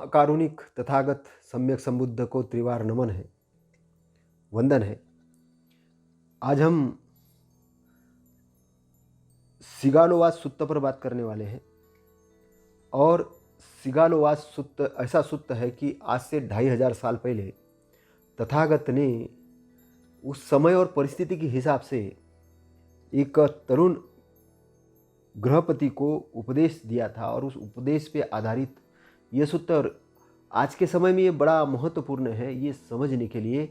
कारुणिक तथागत सम्यक संबुद्ध को त्रिवार नमन है, वंदन है। आज हम सिगालोवाद सुत्त पर बात करने वाले हैं। और सिगालोवाद सुत्त ऐसा सुत्त है कि आज से 2500 साल पहले तथागत ने उस समय और परिस्थिति के हिसाब से एक तरुण गृहपति को उपदेश दिया था, और उस उपदेश पे आधारित ये सूत्र आज के समय में ये बड़ा महत्वपूर्ण है ये समझने के लिए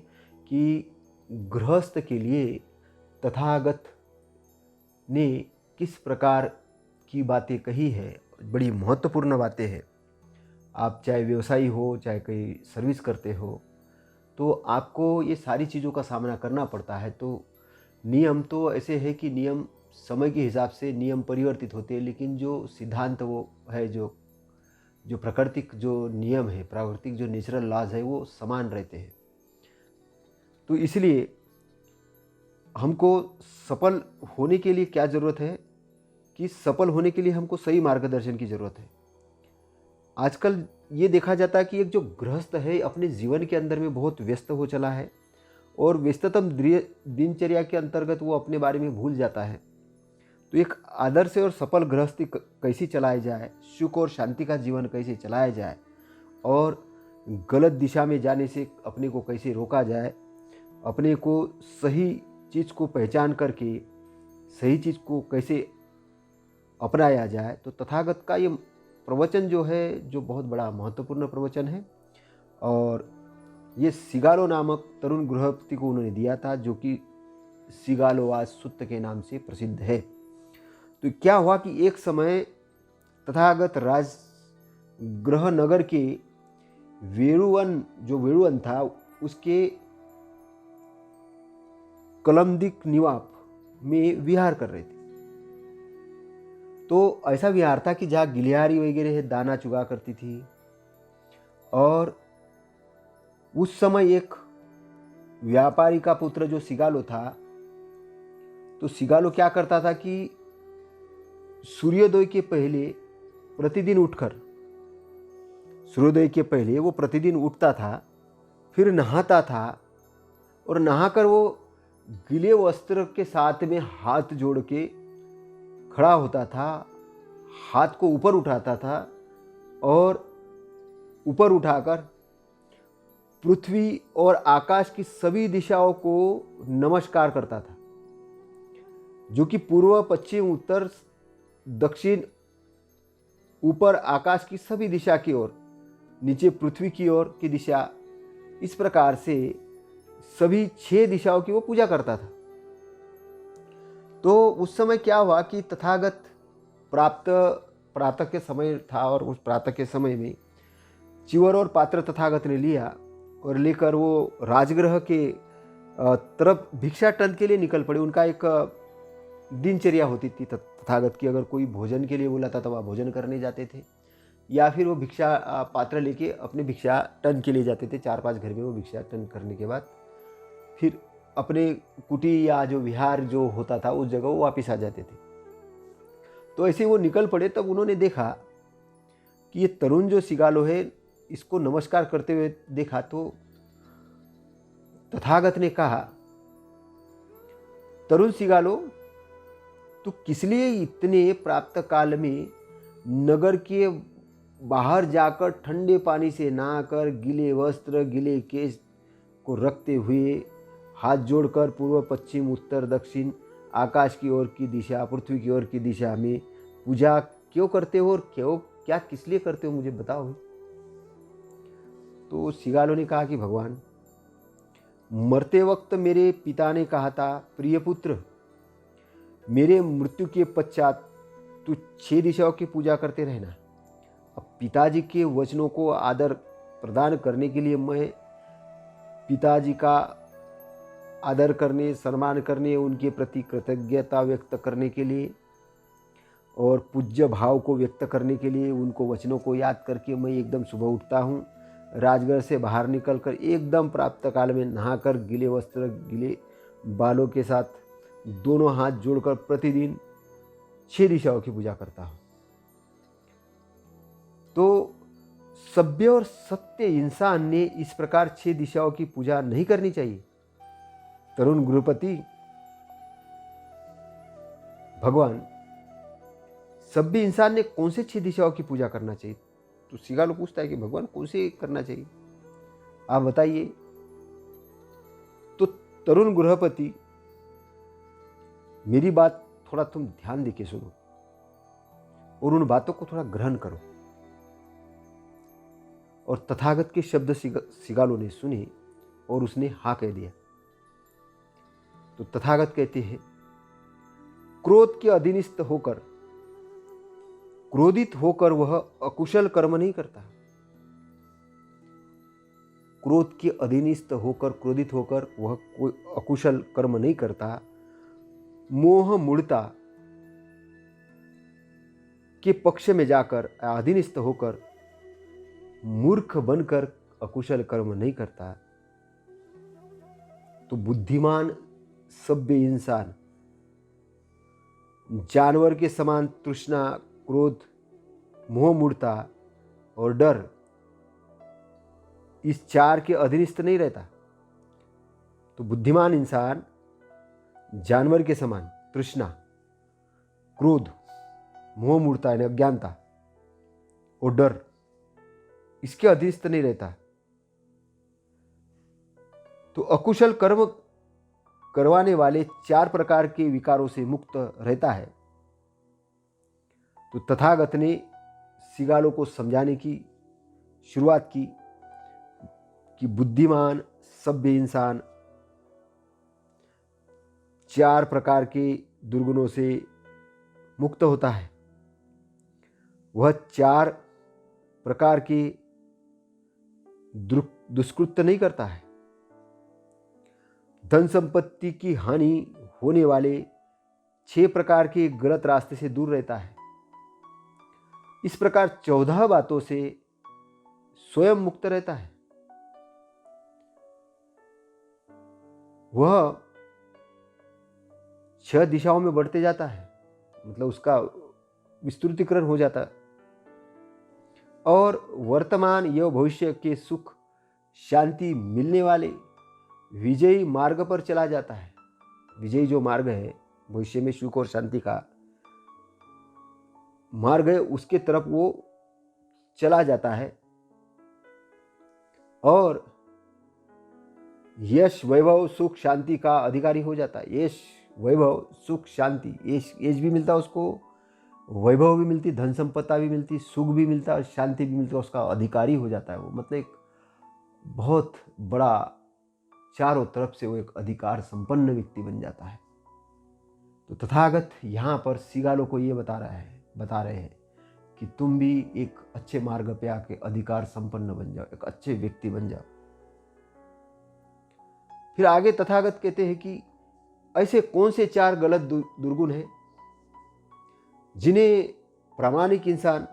कि गृहस्थ के लिए तथागत ने किस प्रकार की बातें कही है। बड़ी महत्वपूर्ण बातें हैं। आप चाहे व्यवसायी हो, चाहे कहीं सर्विस करते हो, तो आपको ये सारी चीज़ों का सामना करना पड़ता है। तो नियम तो ऐसे है कि नियम समय के हिसाब से नियम परिवर्तित होते हैं, लेकिन जो सिद्धांत वो है, जो प्राकृतिक जो नियम है, प्राकृतिक जो नेचुरल लॉज है, वो समान रहते हैं। तो इसलिए हमको सफल होने के लिए क्या ज़रूरत है कि सफल होने के लिए हमको सही मार्गदर्शन की ज़रूरत है। आजकल ये देखा जाता है कि एक जो गृहस्थ है अपने जीवन के अंदर में बहुत व्यस्त हो चला है, और व्यस्ततम दिनचर्या के अंतर्गत वो अपने बारे में भूल जाता है। तो एक आदर्श और सफल गृहस्थी कैसी चलाई जाए, सुख और शांति का जीवन कैसे चलाया जाए, और गलत दिशा में जाने से अपने को कैसे रोका जाए, अपने को सही चीज़ को पहचान करके सही चीज़ को कैसे अपनाया जाए। तो तथागत का ये प्रवचन जो है, जो बहुत बड़ा महत्वपूर्ण प्रवचन है, और ये सिगालो नामक तरुण गृहपति को उन्होंने दिया था, जो कि सिगालोवाद सुत्त के नाम से प्रसिद्ध है। तो क्या हुआ कि एक समय तथागत राज गृह नगर के वेरुवन था, उसके कलमदिक निवाप में विहार कर रहे थे। तो ऐसा विहार था कि जहाँ गिलियारी वगैरह दाना चुगा करती थी। और उस समय एक व्यापारी का पुत्र जो सिगालो था, तो सिगालो क्या करता था कि सूर्योदय के पहले प्रतिदिन उठकर, सूर्योदय के पहले वो प्रतिदिन उठता था, फिर नहाता था, और नहाकर वो गीले वस्त्र के साथ में हाथ जोड़ के खड़ा होता था, हाथ को ऊपर उठाता था, और ऊपर उठाकर पृथ्वी और आकाश की सभी दिशाओं को नमस्कार करता था, जो कि पूर्व, पश्चिम, उत्तर, दक्षिण, ऊपर आकाश की सभी दिशा की ओर, नीचे पृथ्वी की ओर की दिशा, इस प्रकार से सभी 6 दिशाओं की वो पूजा करता था। तो उस समय क्या हुआ कि तथागत प्रातः के समय था, और उस प्रातः के समय में चिवर और पात्र तथागत ने लिया, और लेकर वो राजगृह के तरफ भिक्षाटन के लिए निकल पड़े। उनका एक दिनचर्या होती थी तथागत की। अगर कोई भोजन के लिए बुलाता तो वह भोजन करने जाते थे, या फिर वो भिक्षा पात्र लेके अपने भिक्षाटन के लिए जाते थे। 4-5 घर में वो भिक्षाटन करने के बाद फिर अपने कुटी या जो विहार जो होता था उस जगह वो वापस आ जाते थे। तो ऐसे वो निकल पड़े। तब उन्होंने देखा कि ये तरुण जो सिगालो है, इसको नमस्कार करते हुए देखा। तो तथागत ने कहा, तरुण सिगालो, तो किस लिए इतने प्रातः काल में नगर के बाहर जाकर ठंडे पानी से नहाकर गीले वस्त्र, गीले केश को रखते हुए, हाथ जोड़कर पूर्व, पश्चिम, उत्तर, दक्षिण, आकाश की ओर की दिशा, पृथ्वी की ओर की दिशा में पूजा क्यों करते हो, और क्या किस लिए करते हो, मुझे बताओ। तो सिगालो ने कहा कि भगवान, मरते वक्त मेरे पिता ने कहा था, प्रिय पुत्र, मेरे मृत्यु के पश्चात तू 6 दिशाओं की पूजा करते रहना। अब पिताजी के वचनों को आदर प्रदान करने के लिए, मैं पिताजी का आदर करने, सम्मान करने, उनके प्रति कृतज्ञता व्यक्त करने के लिए, और पूज्य भाव को व्यक्त करने के लिए, उनको वचनों को याद करके मैं एकदम सुबह उठता हूँ। राजगृह से बाहर निकलकर एकदम प्रातःकाल में नहाकर गीले वस्त्र, गीले बालों के साथ दोनों हाथ जोड़कर प्रतिदिन 6 दिशाओं की पूजा करता हूँ। तो सभ्य और सत्य इंसान ने इस प्रकार 6 दिशाओं की पूजा नहीं करनी चाहिए। तरुण गृहपति, भगवान, सभ्य इंसान ने कौन से 6 दिशाओं की पूजा करना चाहिए? तो सिगालो पूछता है कि भगवान कौन से करना चाहिए, आप बताइए। तो तरुण गृहपति, मेरी बात थोड़ा तुम ध्यान देके सुनो और उन बातों को थोड़ा ग्रहण करो। और तथागत के शब्द सिगालो ने सुने और उसने हाँ कह दिया। तो तथागत कहते हैं, क्रोध के अधीनस्थ होकर, क्रोधित होकर वह अकुशल कर्म नहीं करता। क्रोध के अधीनस्थ होकर, क्रोधित होकर वह कोई अकुशल कर्म नहीं करता। मोह मूढ़ता के पक्ष में जाकर, अधीनस्थ होकर मूर्ख बनकर अकुशल कर्म नहीं करता। तो बुद्धिमान सभ्य इंसान जानवर के समान तृष्णा, क्रोध, मोह मूढ़ता और डर, इस 4 के अधीनस्थ नहीं रहता। तो बुद्धिमान इंसान जानवर के समान तृष्णा, क्रोध, मोह मूढ़ता यानी अज्ञानता और डर, इसके अधीनस्थ नहीं रहता। तो अकुशल कर्म करवाने वाले 4 प्रकार के विकारों से मुक्त रहता है। तो तथागत ने सिगालो को समझाने की शुरुआत की कि बुद्धिमान सभ्य इंसान 4 प्रकार के दुर्गुणों से मुक्त होता है। वह 4 प्रकार के दुष्कृत्य नहीं करता है। धन संपत्ति की हानि होने वाले 6 प्रकार के गलत रास्ते से दूर रहता है। इस प्रकार 14 बातों से स्वयं मुक्त रहता है। वह 6 दिशाओं में बढ़ते जाता है, मतलब उसका विस्तृतीकरण हो जाता है और वर्तमान एवं भविष्य के सुख शांति मिलने वाले विजयी मार्ग पर चला जाता है। विजयी जो मार्ग है, भविष्य में सुख और शांति का मार्ग है, उसके तरफ वो चला जाता है और यश, वैभव, सुख, शांति का अधिकारी हो जाता है। यश, वैभव, सुख, शांति, यश भी मिलता है उसको, वैभव भी मिलती, धन संपत्ति भी मिलती, सुख भी मिलता और शांति भी मिलती, उसका अधिकारी हो जाता है वो। मतलब एक बहुत बड़ा, चारों तरफ से वो एक अधिकार संपन्न व्यक्ति बन जाता है। तो तथागत यहाँ पर सिगालो को ये बता रहे हैं कि तुम भी एक अच्छे मार्ग पे आके अधिकार संपन्न बन जाओ, एक अच्छे व्यक्ति बन जाओ। फिर आगे तथागत कहते हैं कि ऐसे कौन से 4 गलत दुर्गुण हैं जिन्हें प्रामाणिक इंसान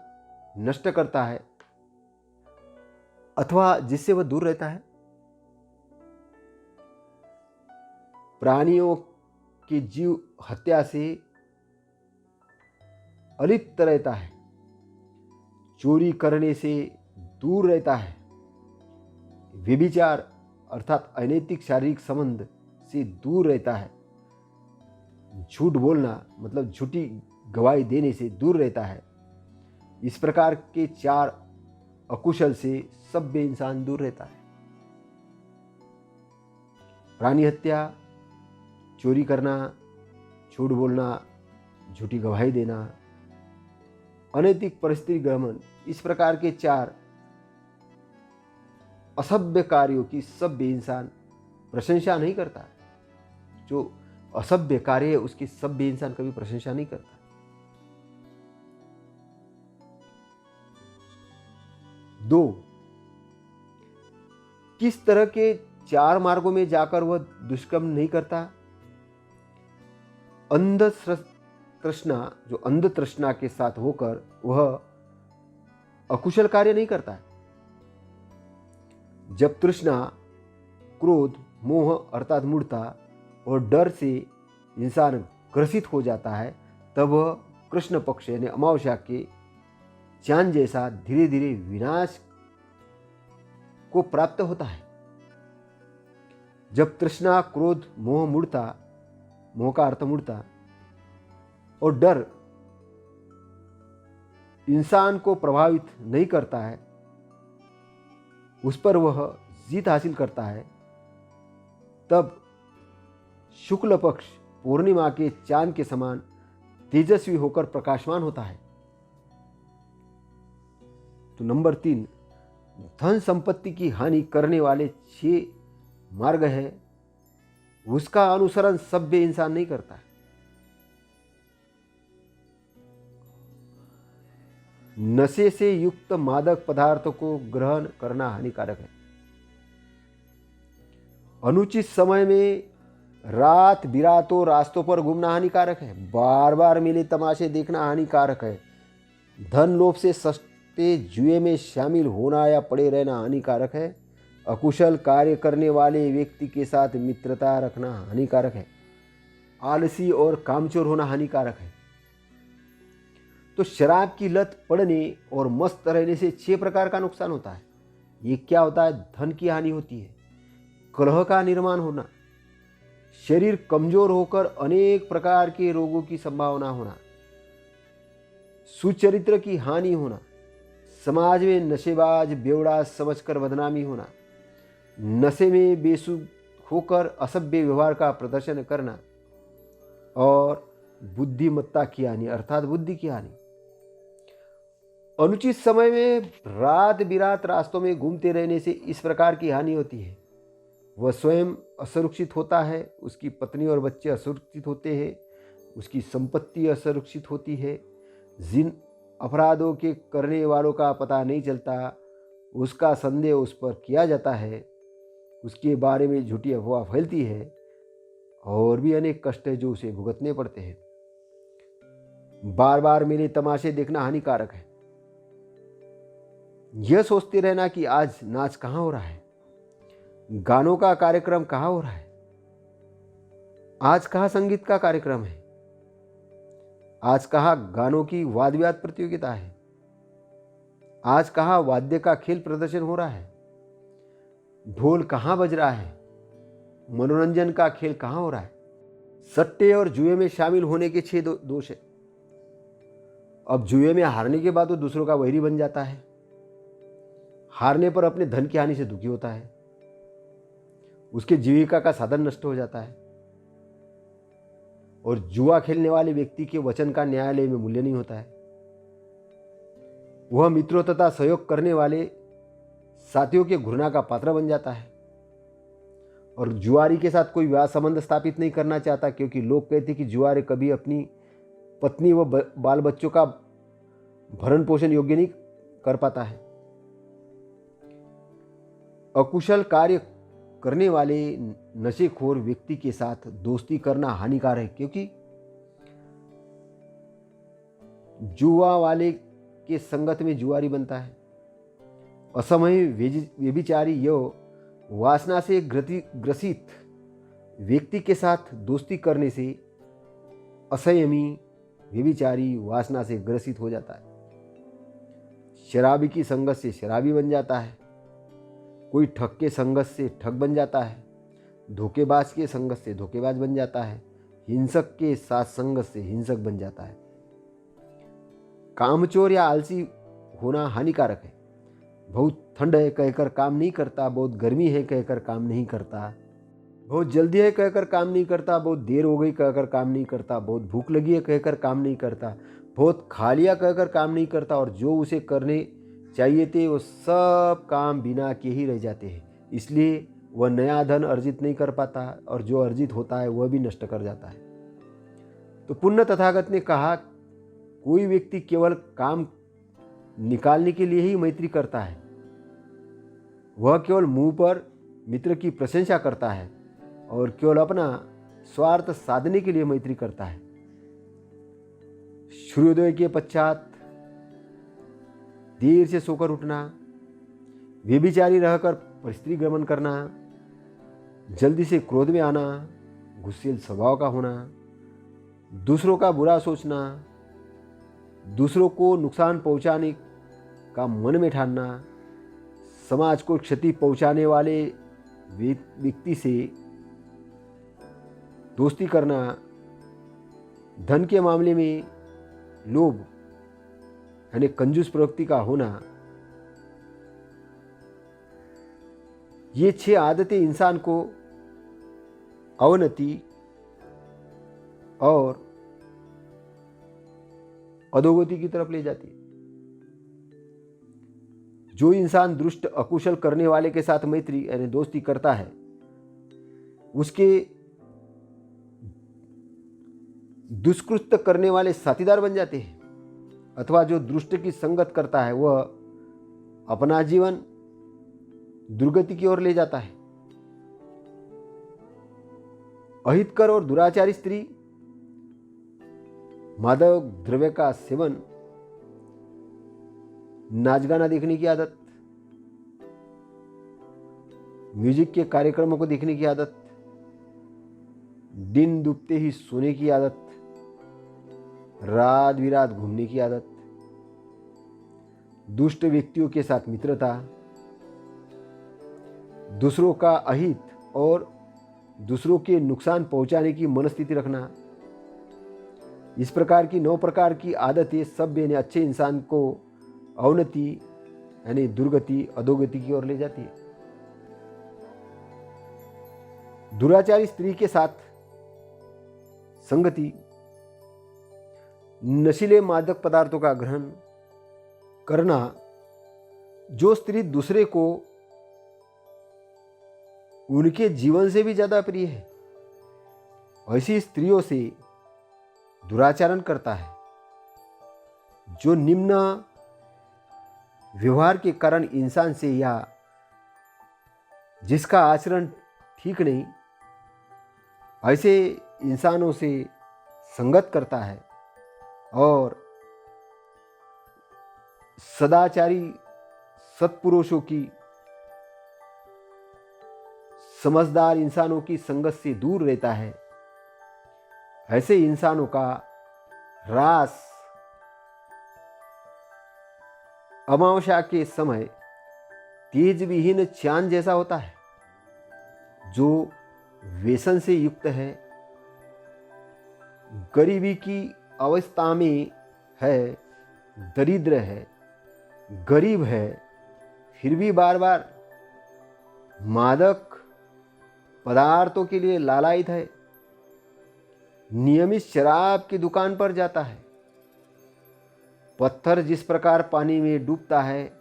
नष्ट करता है अथवा जिससे वह दूर रहता है। प्राणियों के जीव हत्या से अलिप्त रहता है, चोरी करने से दूर रहता है, व्यभिचार अर्थात अनैतिक शारीरिक संबंध से दूर रहता है, झूठ बोलना मतलब झूठी गवाही देने से दूर रहता है। इस प्रकार के 4 अकुशल से सभ्य इंसान दूर रहता है। प्राणी हत्या, चोरी करना, झूठ बोलना, झूठी गवाही देना, अनैतिक परिस्थिति ग्रहण, इस प्रकार के 4 असभ्य कार्यों की सभ्य इंसान प्रशंसा नहीं करता। जो असभ्य कार्य है उसकी सभ्य इंसान कभी प्रशंसा नहीं करता। दो, किस तरह के 4 मार्गों में जाकर वह दुष्कर्म नहीं करता। अंध तृष्णा, जो अंध तृष्णा के साथ होकर वह अकुशल कार्य नहीं करता है। जब तृष्णा, क्रोध, मोह अर्थात मूढ़ता और डर से इंसान ग्रसित हो जाता है, तब वह कृष्ण पक्ष यानी अमावस्या के चांद जैसा धीरे धीरे विनाश को प्राप्त होता है। जब तृष्णा, क्रोध, मोह मुड़ता, मोह का अर्थ मुड़ता, और डर इंसान को प्रभावित नहीं करता है, उस पर वह जीत हासिल करता है, तब शुक्ल पक्ष पूर्णिमा के चांद के समान तेजस्वी होकर प्रकाशमान होता है। तो नंबर 3, धन संपत्ति की हानि करने वाले 6 मार्ग है, उसका अनुसरण सभ्य इंसान नहीं करता है। नशे से युक्त मादक पदार्थ को ग्रहण करना हानिकारक है। अनुचित समय में रात बिरातों रास्तों पर घूमना हानिकारक है। बार बार मेले तमाशे देखना हानिकारक है। धन लोभ से सस्ते जुए में शामिल होना या पड़े रहना हानिकारक है। अकुशल कार्य करने वाले व्यक्ति के साथ मित्रता रखना हानिकारक है। आलसी और कामचोर होना हानिकारक है। तो शराब की लत पड़ने और मस्त रहने से 6 प्रकार का नुकसान होता है। ये क्या होता है? धन की हानि होती है, कलह का निर्माण होना, शरीर कमजोर होकर अनेक प्रकार के रोगों की संभावना होना, सुचरित्र की हानि होना, समाज में नशेबाज बेवड़ा समझकर बदनामी होना, नशे में बेसुध होकर असभ्य व्यवहार का प्रदर्शन करना, और बुद्धिमत्ता की हानि अर्थात बुद्धि की हानि। अनुचित समय में रात बिरात रास्तों में घूमते रहने से इस प्रकार की हानि होती है। वह स्वयं असुरक्षित होता है, उसकी पत्नी और बच्चे असुरक्षित होते हैं, उसकी संपत्ति असुरक्षित होती है, जिन अपराधों के करने वालों का पता नहीं चलता, उसका संदेह उस पर किया जाता है, उसके बारे में झूठी अफवाह फैलती है, और भी अनेक कष्ट है जो उसे भुगतने पड़ते हैं। बार बार मेले तमाशे देखना हानिकारक है। यह सोचते रहना कि आज नाच कहाँ हो रहा है, गानों का कार्यक्रम कहाँ हो रहा है, आज कहाँ संगीत का कार्यक्रम है, आज कहाँ गानों की वाद विवाद प्रतियोगिता है, आज कहाँ वाद्य का खेल प्रदर्शन हो रहा है, ढोल कहाँ बज रहा है, मनोरंजन का खेल कहाँ हो रहा है। सट्टे और जुए में शामिल होने के 6 दोष है। अब जुए में हारने के बाद वो दूसरों का वैरी बन जाता है, हारने पर अपने धन की हानि से दुखी होता है, उसके जीविका का साधन नष्ट हो जाता है, और जुआ खेलने वाले व्यक्ति के वचन का न्यायालय में मूल्य नहीं होता है। वह मित्रों तथा सहयोग करने वाले साथियों के घृणा का पात्र बन जाता है, और जुआरी के साथ कोई विवाह संबंध स्थापित नहीं करना चाहता, क्योंकि लोग कहते कि जुआरी कभी अपनी पत्नी व बाल बच्चों का भरण पोषण योग्य नहीं कर पाता है। अकुशल कार्य करने वाले नशेखोर व्यक्ति के साथ दोस्ती करना हानिकारक है, क्योंकि जुआ वाले के संगत में जुआरी बनता है। असमय व्यभिचारी यो वासना से ग्रसित व्यक्ति के साथ दोस्ती करने से असंयमी व्यभिचारी वासना से ग्रसित हो जाता है। शराबी की संगत से शराबी बन जाता है, कोई ठग के संगत से ठग बन जाता है, धोखेबाज के संगत से धोखेबाज बन जाता है, हिंसक के साथ संगत से हिंसक बन जाता है। कामचोर या आलसी होना हानिकारक है। बहुत ठंड है कहकर काम नहीं करता, बहुत गर्मी है कहकर काम नहीं करता, बहुत जल्दी है कहकर काम नहीं करता, बहुत देर हो गई कहकर काम नहीं करता, बहुत भूख लगी है कहकर काम नहीं करता, बहुत खा लिया कहकर काम नहीं करता, और जो उसे करने चाहिए थे वो सब काम बिना के ही रह जाते हैं। इसलिए वह नया धन अर्जित नहीं कर पाता, और जो अर्जित होता है वह भी नष्ट कर जाता है। तो पुण्य तथागत ने कहा, कोई व्यक्ति केवल काम निकालने के लिए ही मैत्री करता है, वह केवल मुंह पर मित्र की प्रशंसा करता है, और केवल अपना स्वार्थ साधने के लिए मैत्री करता है। सूर्योदय के पश्चात देर से सोकर उठना, व्यभिचारी रहकर परिस्त्री गमन करना, जल्दी से क्रोध में आना, गुस्सेल स्वभाव का होना, दूसरों का बुरा सोचना, दूसरों को नुकसान पहुंचाने का मन में ठानना, समाज को क्षति पहुंचाने वाले व्यक्ति से दोस्ती करना, धन के मामले में लोभ यानी कंजूस प्रवृत्ति का होना, ये 6 आदतें इंसान को अवनति और अधोगति की तरफ ले जाती है। जो इंसान दुष्ट अकुशल करने वाले के साथ मैत्री यानी दोस्ती करता है, उसके दुष्कृत्य करने वाले साथीदार बन जाते हैं, अथवा जो दुष्ट की संगत करता है वह अपना जीवन दुर्गति की ओर ले जाता है। अहितकर और दुराचारी स्त्री, मादक द्रव्य का सेवन, नाच गाना देखने की आदत, म्यूजिक के कार्यक्रमों को देखने की आदत, दिन डूबते ही सोने की आदत, रात बिरात घूमने की आदत, दुष्ट व्यक्तियों के साथ मित्रता, दूसरों का अहित और दूसरों के नुकसान पहुंचाने की मनस्थिति रखना, इस प्रकार की 9 प्रकार की आदतें सभ्य यानी अच्छे इंसान को अवनति यानी दुर्गति अधोगति की ओर ले जाती है। दुराचारी स्त्री के साथ संगति, नशीले मादक पदार्थों का ग्रहण करना, जो स्त्री दूसरे को उनके जीवन से भी ज्यादा प्रिय है, ऐसी स्त्रियों से दुराचरण करता है। जो निम्न व्यवहार के कारण इंसान से या जिसका आचरण ठीक नहीं, ऐसे इंसानों से संगत करता है और सदाचारी सत्पुरुषों की, समझदार इंसानों की संगत से दूर रहता है, ऐसे इंसानों का ह्रास अमावस्या के समय तेज विहीन चांद जैसा होता है। जो व्यसन से युक्त है, गरीबी की अवस्था में है, दरिद्र है, गरीब है, फिर भी बार बार मादक पदार्थों के लिए लालायित है, नियमित शराब की दुकान पर जाता है, पत्थर जिस प्रकार पानी में डूबता है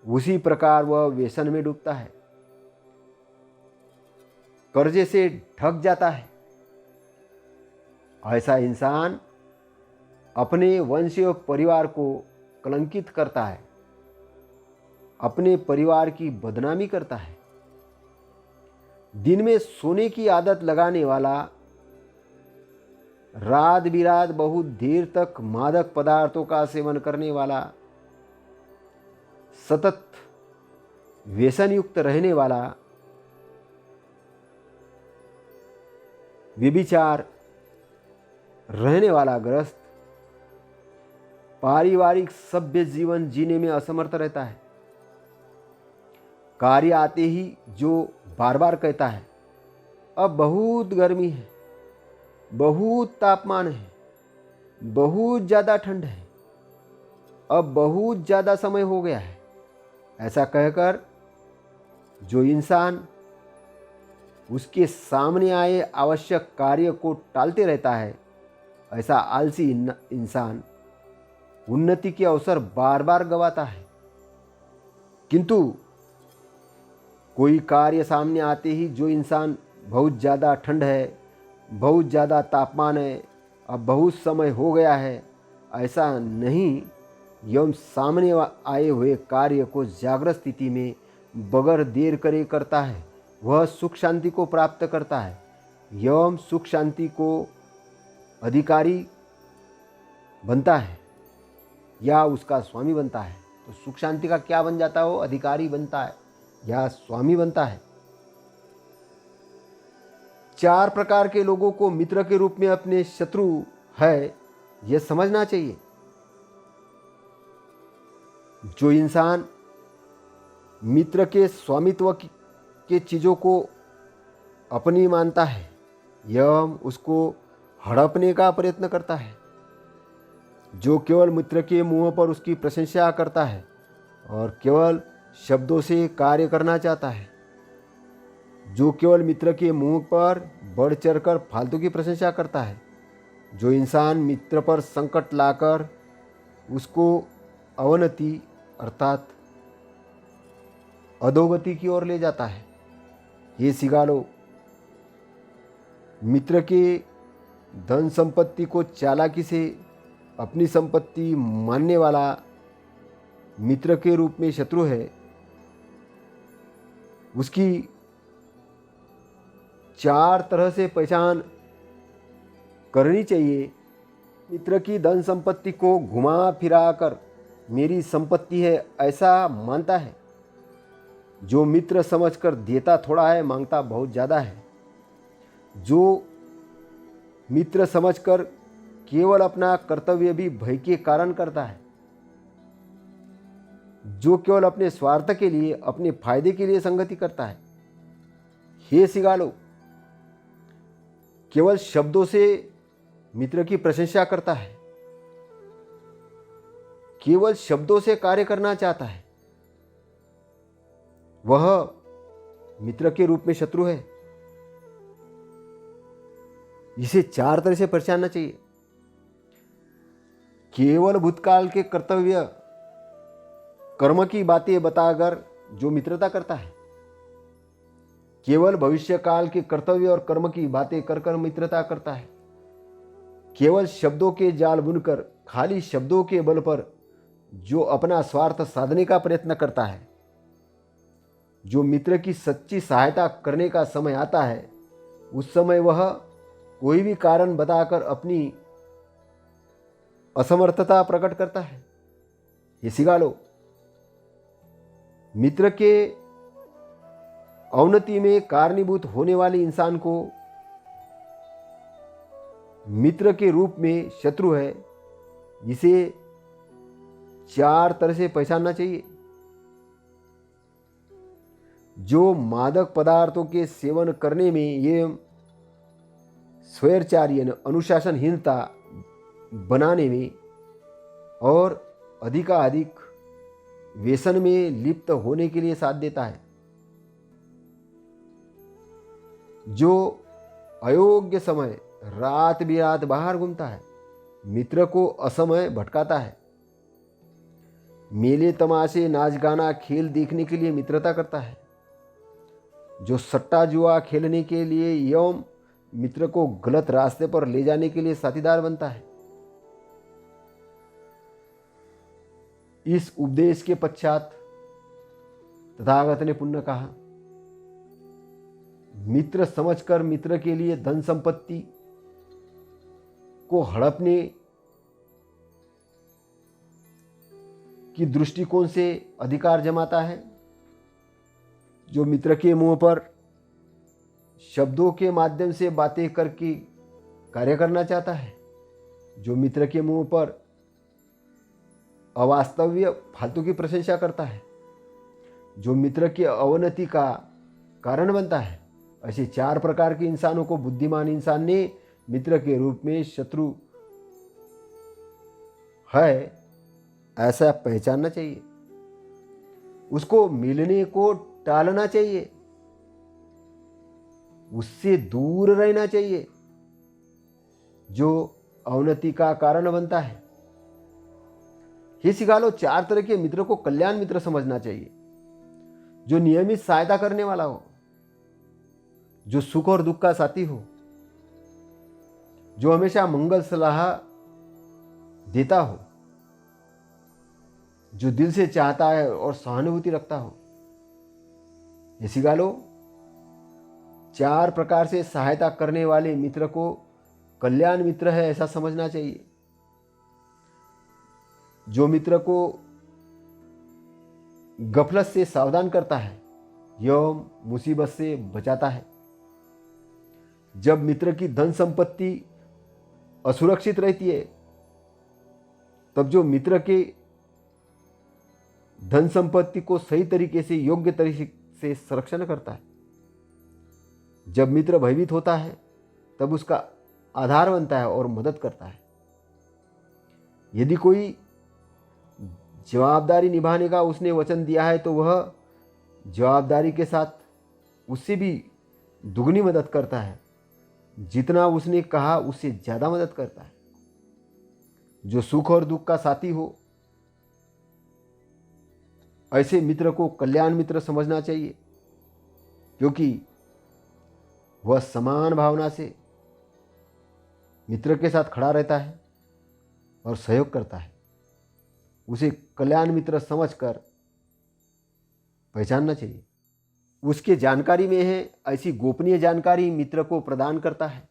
उसी प्रकार वह व्यसन में डूबता है, कर्जे से ठग जाता है। ऐसा इंसान अपने वंश और परिवार को कलंकित करता है, अपने परिवार की बदनामी करता है। दिन में सोने की आदत लगाने वाला, रात बिरात बहुत देर तक मादक पदार्थों का सेवन करने वाला, सतत व्यसन युक्त रहने वाला, व्यभिचार रहने वाला ग्रस्त, पारिवारिक सभ्य जीवन जीने में असमर्थ रहता है। कार्य आते ही जो बार बार कहता है, अब बहुत गर्मी है, बहुत तापमान है, बहुत ज़्यादा ठंड है, अब बहुत ज़्यादा समय हो गया है, ऐसा कहकर जो इंसान उसके सामने आए आवश्यक कार्य को टालते रहता है, ऐसा आलसी इंसान उन्नति के अवसर बार बार गंवाता है। किंतु कोई कार्य सामने आते ही जो इंसान बहुत ज़्यादा ठंड है, बहुत ज़्यादा तापमान है, अब बहुत समय हो गया है, ऐसा नहीं, एवं सामने आए हुए कार्य को जागृत स्थिति में बगैर देर करे करता है, वह सुख शांति को प्राप्त करता है एवं सुख शांति को अधिकारी बनता है या उसका स्वामी बनता है। तो सुख शांति का क्या बन जाता है? वो अधिकारी बनता है या स्वामी बनता है। 4 प्रकार के लोगों को मित्र के रूप में अपने शत्रु है यह समझना चाहिए। जो इंसान मित्र के स्वामित्व के चीज़ों को अपनी मानता है एवं उसको हड़पने का प्रयत्न करता है, जो केवल मित्र के मुंह पर उसकी प्रशंसा करता है और केवल शब्दों से कार्य करना चाहता है, जो केवल मित्र के मुंह पर बढ़ चढ़कर फालतू की प्रशंसा करता है, जो इंसान मित्र पर संकट लाकर उसको अवनति अर्थात अधोगति की ओर ले जाता है। ये सिगालो, मित्र के धन संपत्ति को चालाकी से अपनी संपत्ति मानने वाला मित्र के रूप में शत्रु है। उसकी 4 तरह से पहचान करनी चाहिए। मित्र की धन संपत्ति को घुमा फिरा कर मेरी संपत्ति है ऐसा मानता है, जो मित्र समझकर देता थोड़ा है मांगता बहुत ज़्यादा है, जो मित्र समझकर केवल अपना कर्तव्य भी भय के कारण करता है, जो केवल अपने स्वार्थ के लिए अपने फायदे के लिए संगति करता है। हे सिगालो, केवल शब्दों से मित्र की प्रशंसा करता है, केवल शब्दों से कार्य करना चाहता है, वह मित्र के रूप में शत्रु है। इसे 4 तरह से पहचानना चाहिए। केवल भूतकाल के कर्तव्य कर्म की बातें बताकर जो मित्रता करता है, केवल भविष्य काल के कर्तव्य और कर्म की बातें कर कर मित्रता करता है, केवल शब्दों के जाल बुनकर खाली शब्दों के बल पर जो अपना स्वार्थ साधने का प्रयत्न करता है, जो मित्र की सच्ची सहायता करने का समय आता है उस समय वह कोई भी कारण बताकर अपनी असमर्थता प्रकट करता है। ये सिगालो, मित्र के अवनति में कारणीभूत होने वाले इंसान को मित्र के रूप में शत्रु है। इसे 4 तरह से पहचानना चाहिए। जो मादक पदार्थों के सेवन करने में ये स्वैरचार्य अनुशासनहीनता बनाने में और अधिकाधिक व्यसन में लिप्त होने के लिए साथ देता है, जो अयोग्य समय रात बिरात बाहर घूमता है, मित्र को असमय भटकाता है, मेले तमाशे नाच गाना खेल देखने के लिए मित्रता करता है, जो सट्टा जुआ खेलने के लिए एवं मित्र को गलत रास्ते पर ले जाने के लिए साथीदार बनता है। इस उपदेश के पश्चात तथागत ने पुनः कहा, मित्र समझकर मित्र के लिए धन संपत्ति को हड़पने की दृष्टिकोण से अधिकार जमाता है, जो मित्र के मुंह पर शब्दों के माध्यम से बातें करके कार्य करना चाहता है, जो मित्र के मुंह पर अवास्तव्य फालतू की प्रशंसा करता है, जो मित्र की अवनति का कारण बनता है। ऐसे 4 प्रकार के इंसानों को बुद्धिमान इंसान ने मित्र के रूप में शत्रु है ऐसा पहचानना चाहिए। उसको मिलने को टालना चाहिए, उससे दूर रहना चाहिए जो अवनति का कारण बनता है। ये सिखा लो, 4 तरह के मित्र को कल्याण मित्र समझना चाहिए, जो नियमित सहायता करने वाला हो, जो सुख और दुख का साथी हो, जो हमेशा मंगल सलाह देता हो, जो दिल से चाहता है और सहानुभूति रखता हो। ये सिखा लो, 4 प्रकार से सहायता करने वाले मित्र को कल्याण मित्र है ऐसा समझना चाहिए। जो मित्र को गफलत से सावधान करता है एवं मुसीबत से बचाता है। जब मित्र की धन संपत्ति असुरक्षित रहती है, तब जो मित्र के धन संपत्ति को सही तरीके से, योग्य तरीके से संरक्षण करता है। जब मित्र भयभीत होता है तब उसका आधार बनता है और मदद करता है। यदि कोई जवाबदारी निभाने का उसने वचन दिया है तो वह जवाबदारी के साथ उससे भी दुगनी मदद करता है। जितना उसने कहा उससे ज़्यादा मदद करता है। जो सुख और दुख का साथी हो, ऐसे मित्र को कल्याण मित्र समझना चाहिए, क्योंकि वह समान भावना से मित्र के साथ खड़ा रहता है और सहयोग करता है। उसे कल्याण मित्र समझकर पहचानना चाहिए। उसके जानकारी में है ऐसी गोपनीय जानकारी मित्र को प्रदान करता है।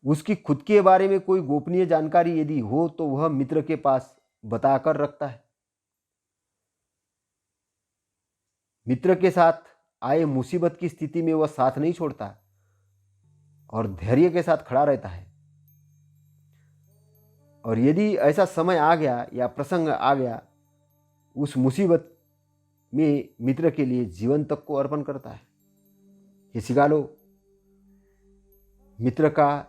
उसकी खुद के बारे में कोई गोपनीय जानकारी यदि हो तो वह मित्र के पास बताकर रखता है। मित्र के साथ आए मुसीबत की स्थिति में वह साथ नहीं छोड़ता और धैर्य के साथ खड़ा रहता है। और यदि ऐसा समय आ गया या प्रसंग आ गया, उस मुसीबत में मित्र के लिए जीवन तक को अर्पण करता है। ये सिगालो मित्र का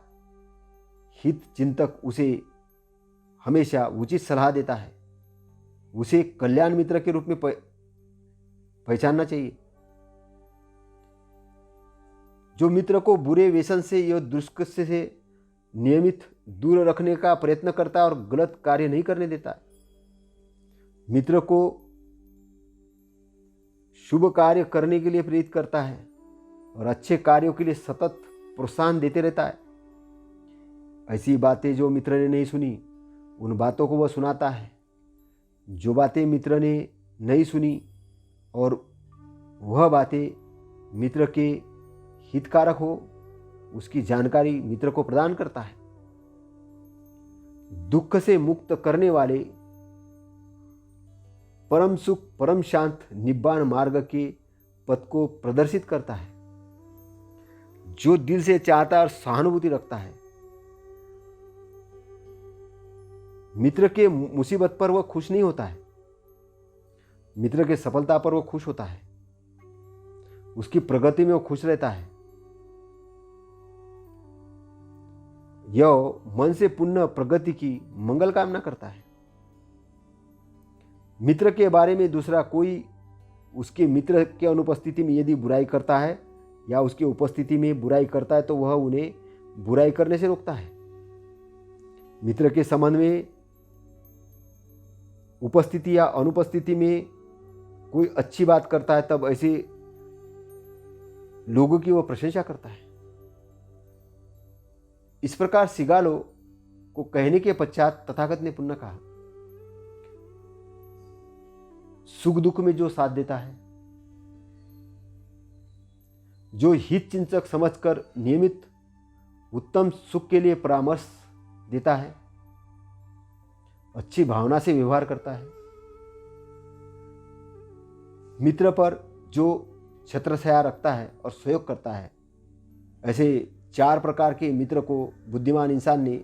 हित चिंतक उसे हमेशा उचित सलाह देता है। उसे कल्याण मित्र के रूप में पहचानना चाहिए। जो मित्र को बुरे व्यसन से या दुष्कृत्य से नियमित दूर रखने का प्रयत्न करता है और गलत कार्य नहीं करने देता है। मित्र को शुभ कार्य करने के लिए प्रेरित करता है और अच्छे कार्यों के लिए सतत प्रोत्साहन देते रहता है। ऐसी बातें जो मित्र ने नहीं सुनी, उन बातों को वह सुनाता है। जो बातें मित्र ने नहीं सुनी और वह बातें मित्र के हितकारक हो, उसकी जानकारी मित्र को प्रदान करता है। दुख से मुक्त करने वाले परम सुख, परम शांत निब्बान मार्ग के पथ को प्रदर्शित करता है। जो दिल से चाहता है और सहानुभूति रखता है, मित्र के मुसीबत पर वह खुश नहीं होता है, मित्र के सफलता पर वह खुश होता है। उसकी प्रगति में वो खुश रहता है। यह मन से पुण्य प्रगति की मंगल कामना करता है। मित्र के बारे में दूसरा कोई उसके मित्र के अनुपस्थिति में यदि बुराई करता है या उसकी उपस्थिति में बुराई करता है तो वह उन्हें बुराई करने से रोकता है। मित्र के संबंध में उपस्थिति या अनुपस्थिति में कोई अच्छी बात करता है तब ऐसे लोगों की वह प्रशंसा करता है। इस प्रकार सिगालो को कहने के पश्चात तथागत ने पुनः कहा, सुख दुख में जो साथ देता है, जो हित चिंतक समझकर नियमित उत्तम सुख के लिए परामर्श देता है, अच्छी भावना से व्यवहार करता है, मित्र पर जो छत्रछाया रखता है और सहयोग करता है, ऐसे 4 प्रकार के मित्र को बुद्धिमान इंसान ने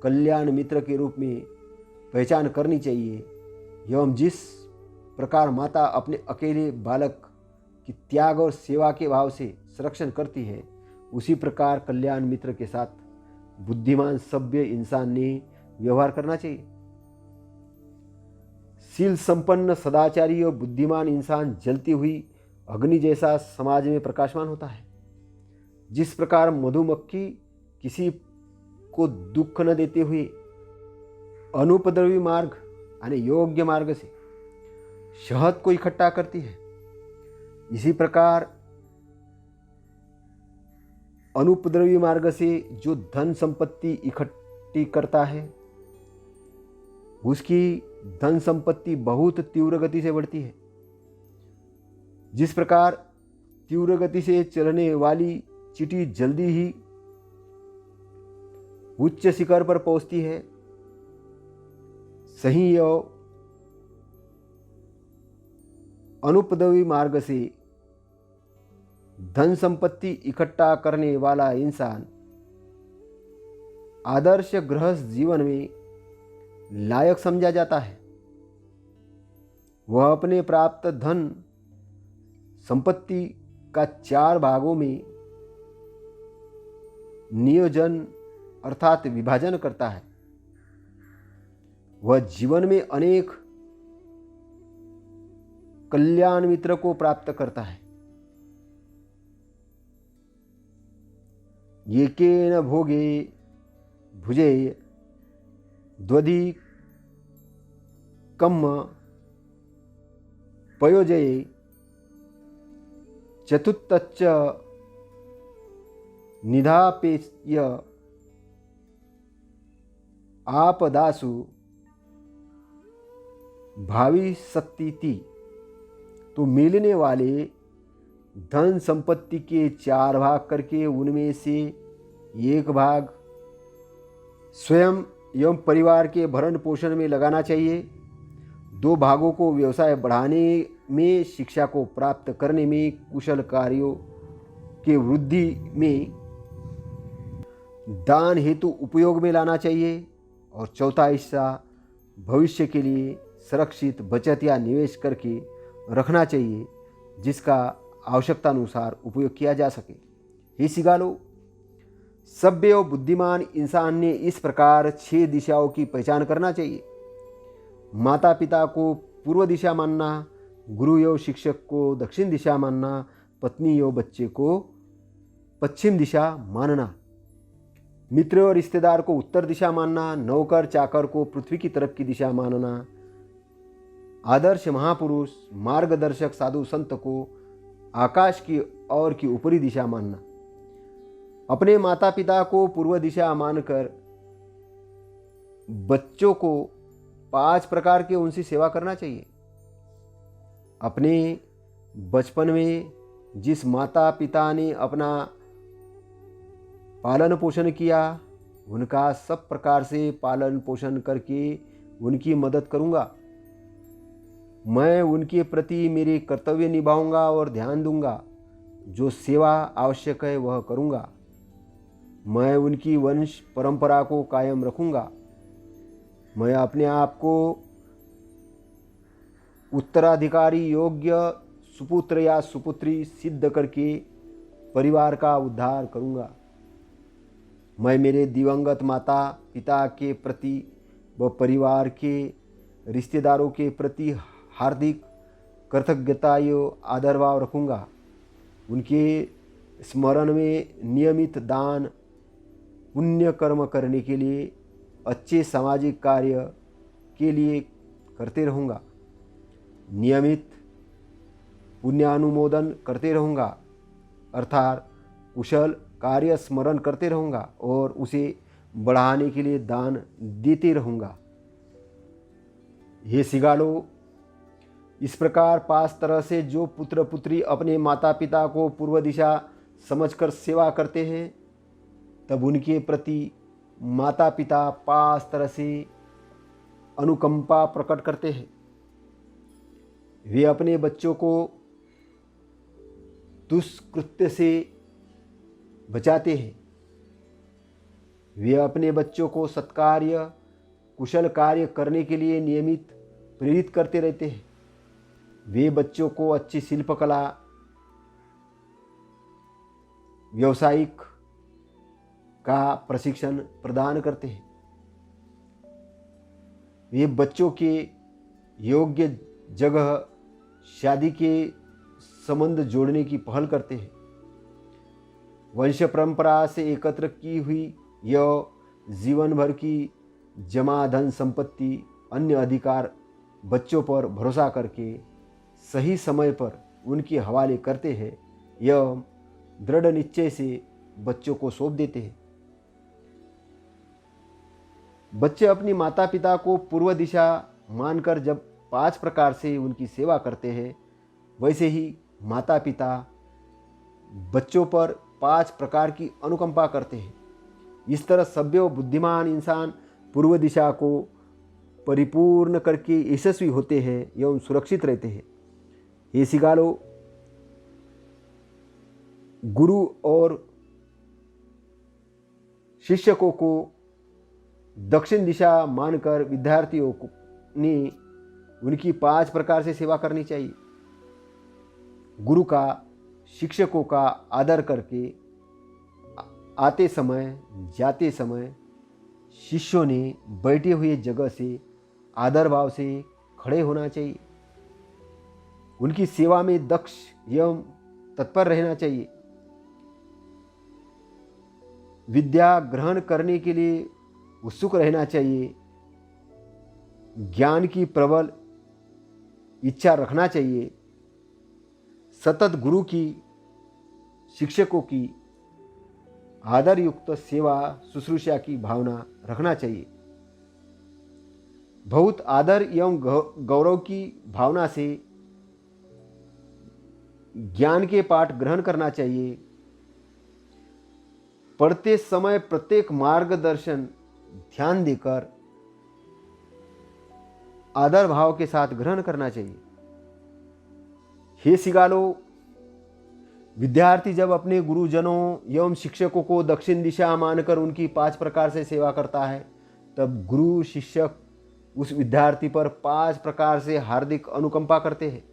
कल्याण मित्र के रूप में पहचान करनी चाहिए। एवं जिस प्रकार माता अपने अकेले बालक की त्याग और सेवा के भाव से संरक्षण करती है, उसी प्रकार कल्याण मित्र के साथ बुद्धिमान सभ्य इंसान ने व्यवहार करना चाहिए। शील संपन्न सदाचारी और बुद्धिमान इंसान जलती हुई अग्नि जैसा समाज में प्रकाशमान होता है। जिस प्रकार मधुमक्खी किसी को दुख न देते हुए अनुपद्रवी मार्ग यानी योग्य मार्ग से शहद को इकट्ठा करती है, इसी प्रकार अनुपद्रवी मार्ग से जो धन संपत्ति इकट्ठी करता है, उसकी धन संपत्ति बहुत तीव्र गति से बढ़ती है। जिस प्रकार तीव्र गति से चलने वाली चींटी जल्दी ही उच्च शिखर पर पहुंचती है, सही यह अनुपद्रवी मार्ग से धन संपत्ति इकट्ठा करने वाला इंसान आदर्श गृहस्थ जीवन में लायक समझा जाता है। वह अपने प्राप्त धन संपत्ति का 4 भागों में नियोजन अर्थात विभाजन करता है। वह जीवन में अनेक कल्याण मित्र को प्राप्त करता है। येकेन भोगे भुजे द्वधि कम्म पयोजये चतुत्तच्च निधापेय आपदासु भावी शक्ति। तो मिलने वाले धन संपत्ति के 4 भाग करके उनमें से 1 भाग स्वयं एवं परिवार के भरण पोषण में लगाना चाहिए। 2 भागों को व्यवसाय बढ़ाने में, शिक्षा को प्राप्त करने में, कुशल कार्यों के वृद्धि में, दान हेतु उपयोग में लाना चाहिए। और 4था हिस्सा भविष्य के लिए सुरक्षित बचत या निवेश करके रखना चाहिए, जिसका आवश्यकता अनुसार उपयोग किया जा सके। हे सिगालो, सभ्य और बुद्धिमान इंसान ने इस प्रकार 6 दिशाओं की पहचान करना चाहिए। माता पिता को पूर्व दिशा मानना, गुरु एवं शिक्षक को दक्षिण दिशा मानना, पत्नी एवं बच्चे को पश्चिम दिशा मानना, मित्र और रिश्तेदार को उत्तर दिशा मानना, नौकर चाकर को पृथ्वी की तरफ की दिशा मानना, आदर्श महापुरुष मार्गदर्शक साधु संत को आकाश की ओर की ऊपरी दिशा मानना। अपने माता पिता को पूर्व दिशा मानकर बच्चों को 5 प्रकार के उनकी सेवा करना चाहिए। अपने बचपन में जिस माता पिता ने अपना पालन पोषण किया, उनका सब प्रकार से पालन पोषण करके उनकी मदद करूँगा। मैं उनके प्रति मेरे कर्तव्य निभाऊंगा और ध्यान दूंगा। जो सेवा आवश्यक है वह करूंगा। मैं उनकी वंश परंपरा को कायम रखूंगा। मैं अपने आप को उत्तराधिकारी योग्य सुपुत्र या सुपुत्री सिद्ध करके परिवार का उद्धार करूंगा। मैं मेरे दिवंगत माता पिता के प्रति व परिवार के रिश्तेदारों के प्रति हार्दिक कृतज्ञता एवं आदर भाव रखूँगा। उनके स्मरण में नियमित दान पुण्य कर्म करने के लिए, अच्छे सामाजिक कार्य के लिए करते रहूँगा। नियमित पुण्यानुमोदन करते रहूँगा, अर्थात कुशल कार्य स्मरण करते रहूँगा और उसे बढ़ाने के लिए दान देते रहूँगा। हे सिगालो, इस प्रकार 5 तरह से जो पुत्र पुत्री अपने माता पिता को पूर्व दिशा समझकर सेवा करते हैं, तब उनके प्रति माता पिता 5 तरह से अनुकंपा प्रकट करते हैं। वे अपने बच्चों को दुष्कृत्य से बचाते हैं। वे अपने बच्चों को सत्कार्य कुशल कार्य करने के लिए नियमित प्रेरित करते रहते हैं। वे बच्चों को अच्छी शिल्पकला, व्यावसायिक का प्रशिक्षण प्रदान करते हैं। वे बच्चों के योग्य जगह शादी के संबंध जोड़ने की पहल करते हैं। वंश परंपरा से एकत्र की हुई यह जीवन भर की जमा धन संपत्ति, अन्य अधिकार बच्चों पर भरोसा करके सही समय पर उनके हवाले करते हैं। यह दृढ़ निश्चय से बच्चों को सौंप देते हैं। बच्चे अपनी माता पिता को पूर्व दिशा मानकर जब 5 प्रकार से उनकी सेवा करते हैं, वैसे ही माता पिता बच्चों पर 5 प्रकार की अनुकंपा करते हैं। इस तरह सभ्य और बुद्धिमान इंसान पूर्व दिशा को परिपूर्ण करके यशस्वी होते हैं एवं सुरक्षित रहते हैं। ये सिगालो, गुरु और शिक्षकों को दक्षिण दिशा मानकर विद्यार्थियों ने उनकी 5 प्रकार से सेवा करनी चाहिए। गुरु का, शिक्षकों का आदर करके आते समय जाते समय शिष्यों ने बैठे हुए जगह से आदर भाव से खड़े होना चाहिए। उनकी सेवा में दक्ष एवं तत्पर रहना चाहिए। विद्या ग्रहण करने के लिए उत्सुक रहना चाहिए। ज्ञान की प्रबल इच्छा रखना चाहिए। सतत गुरु की, शिक्षकों की आदर युक्त सेवा शुश्रूषा की भावना रखना चाहिए। बहुत आदर एवं गौरव की भावना से ज्ञान के पाठ ग्रहण करना चाहिए। पढ़ते समय प्रत्येक मार्गदर्शन ध्यान देकर आदर भाव के साथ ग्रहण करना चाहिए। हे सिगालो, विद्यार्थी जब अपने गुरुजनों एवं शिक्षकों को दक्षिण दिशा मानकर उनकी 5 प्रकार से सेवा करता है, तब गुरु शिक्षक उस विद्यार्थी पर 5 प्रकार से हार्दिक अनुकंपा करते हैं।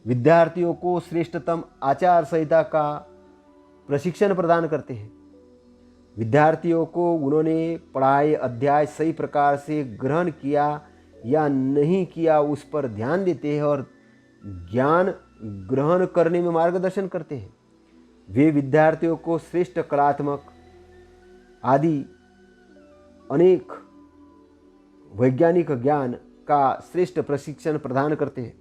विद्यार्थियों को श्रेष्ठतम आचार संहिता का प्रशिक्षण प्रदान करते हैं। विद्यार्थियों को उन्होंने पढ़ाए अध्याय सही प्रकार से ग्रहण किया या नहीं किया उस पर ध्यान देते हैं और ज्ञान ग्रहण करने में मार्गदर्शन करते हैं। वे विद्यार्थियों को श्रेष्ठ कलात्मक आदि अनेक वैज्ञानिक ज्ञान का श्रेष्ठ प्रशिक्षण प्रदान करते हैं।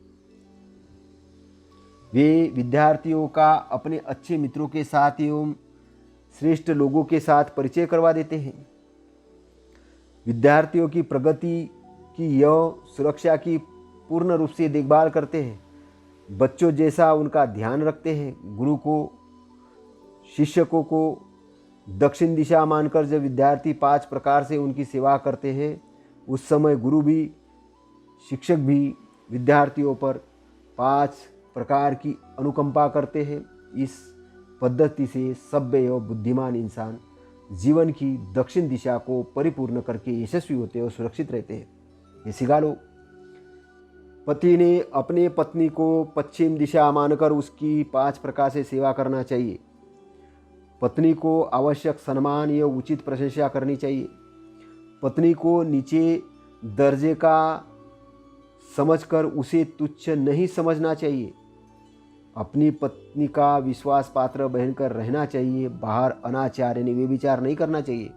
वे विद्यार्थियों का अपने अच्छे मित्रों के साथ एवं श्रेष्ठ लोगों के साथ परिचय करवा देते हैं। विद्यार्थियों की प्रगति की एवं सुरक्षा की पूर्ण रूप से देखभाल करते हैं। बच्चों जैसा उनका ध्यान रखते हैं। गुरु को, शिक्षकों को दक्षिण दिशा मानकर जब विद्यार्थी 5 प्रकार से उनकी सेवा करते हैं, उस समय गुरु भी, शिक्षक भी विद्यार्थियों पर 5 प्रकार की अनुकंपा करते हैं। इस पद्धति से सभ्य एवं बुद्धिमान इंसान जीवन की दक्षिण दिशा को परिपूर्ण करके यशस्वी होते और सुरक्षित रहते हैं। ये सिगालो, पति ने अपने पत्नी को पश्चिम दिशा मानकर उसकी 5 प्रकार से सेवा करना चाहिए। पत्नी को आवश्यक सम्मान या उचित प्रशंसा करनी चाहिए। पत्नी को नीचे दर्जे का समझकर उसे तुच्छ नहीं समझना चाहिए। अपनी पत्नी का विश्वास पात्र बनकर रहना चाहिए। बाहर अनाचार यानी व्यभिचार नहीं करना चाहिए।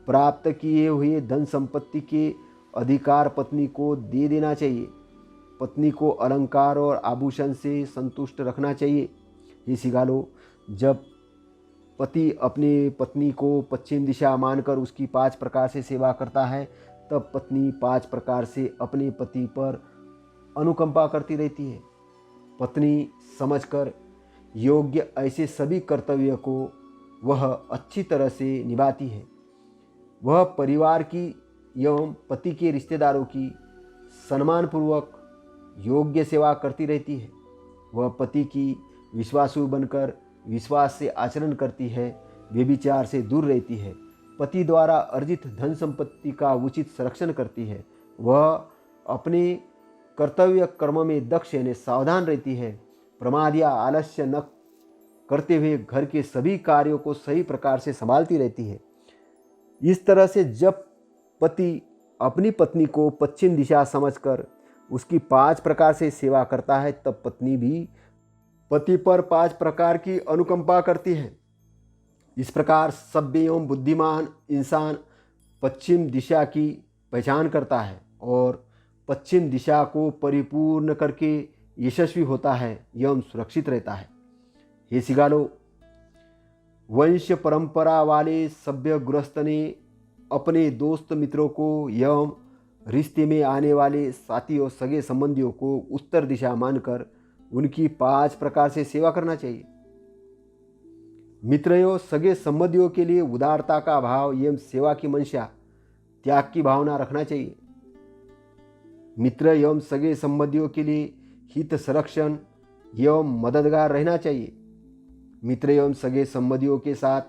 प्राप्त किए हुए धन संपत्ति के अधिकार पत्नी को दे देना चाहिए। पत्नी को अलंकार और आभूषण से संतुष्ट रखना चाहिए। ये सिगालो, जब पति अपनी पत्नी को पश्चिम दिशा मानकर उसकी 5 प्रकार से सेवा करता है, तब पत्नी 5 प्रकार से अपने पति पर अनुकंपा करती रहती है। पत्नी समझकर योग्य ऐसे सभी कर्तव्य को वह अच्छी तरह से निभाती है। वह परिवार की एवं पति के रिश्तेदारों की सम्मानपूर्वक योग्य सेवा करती रहती है। वह पति की विश्वासु बनकर विश्वास से आचरण करती है, व्यभिचार से दूर रहती है, पति द्वारा अर्जित धन संपत्ति का उचित संरक्षण करती है। वह अपने कर्तव्य कर्म में दक्ष यानी सावधान रहती है। प्रमाद या आलस्य न करते हुए घर के सभी कार्यों को सही प्रकार से संभालती रहती है। इस तरह से जब पति अपनी पत्नी को पश्चिम दिशा समझकर उसकी 5 प्रकार से सेवा करता है, तब पत्नी भी पति पर 5 प्रकार की अनुकंपा करती है। इस प्रकार सभ्य एवं बुद्धिमान इंसान पश्चिम दिशा की पहचान करता है और पश्चिम दिशा को परिपूर्ण करके यशस्वी होता है एवं सुरक्षित रहता है। हे सिगालो, वंश परंपरा वाले सभ्य गृहस्थ ने अपने दोस्त मित्रों को एवं रिश्ते में आने वाले साथियों सगे संबंधियों को उत्तर दिशा मानकर उनकी 5 प्रकार से सेवा करना चाहिए। मित्र एवं सगे संबंधियों के लिए उदारता का भाव एवं सेवा की मंशा, त्याग की भावना रखना चाहिए। मित्र एवं सगे संबंधियों के लिए हित संरक्षण एवं मददगार रहना चाहिए। मित्र एवं सगे संबंधियों के साथ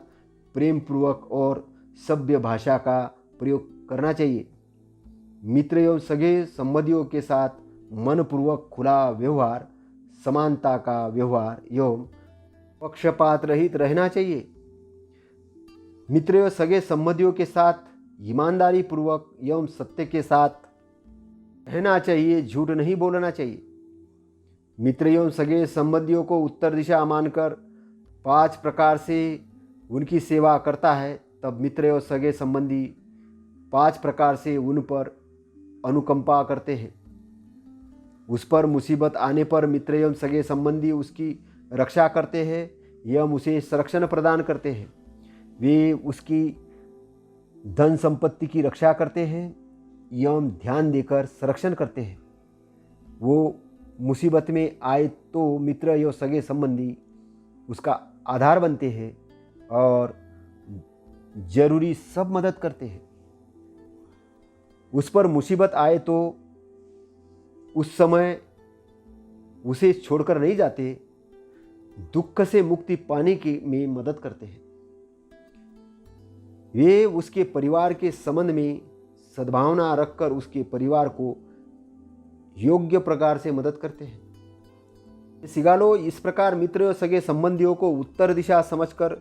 प्रेम पूर्वक और सभ्य भाषा का प्रयोग करना चाहिए। मित्र एवं सगे संबंधियों के साथ मनपूर्वक खुला व्यवहार, समानता का व्यवहार एवं पक्षपात रहित रहना चाहिए। मित्र एवं सगे संबंधियों के साथ ईमानदारी पूर्वक एवं सत्य के साथ रहना चाहिए, झूठ नहीं बोलना चाहिए। मित्र एवं सगे संबंधियों को उत्तर दिशा मानकर 5 प्रकार से उनकी सेवा करता है, तब मित्र एवं सगे संबंधी 5 प्रकार से उन पर अनुकंपा करते हैं। उस पर मुसीबत आने पर मित्र एवं सगे संबंधी उसकी रक्षा करते हैं एवं उसे संरक्षण प्रदान करते हैं। वे उसकी धन संपत्ति की रक्षा करते हैं एवं ध्यान देकर संरक्षण करते हैं। वो मुसीबत में आए तो मित्र एवं सगे संबंधी उसका आधार बनते हैं और जरूरी सब मदद करते हैं। उस पर मुसीबत आए तो उस समय उसे छोड़कर नहीं जाते, दुख से मुक्ति पाने की में मदद करते हैं। वे उसके परिवार के संबंध में सद्भावना रखकर उसके परिवार को योग्य प्रकार से मदद करते हैं। सिगालो इस प्रकार मित्र और सगे संबंधियों को उत्तर दिशा समझकर